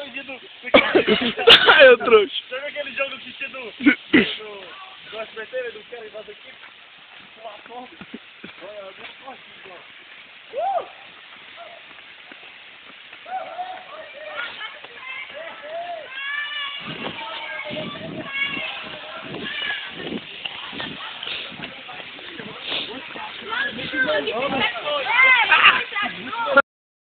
idzie do... Eu trouxa. Sabe aquele jogo que tinha do SBT, do cara e das equipes? Olha, eu gosto disso. Não,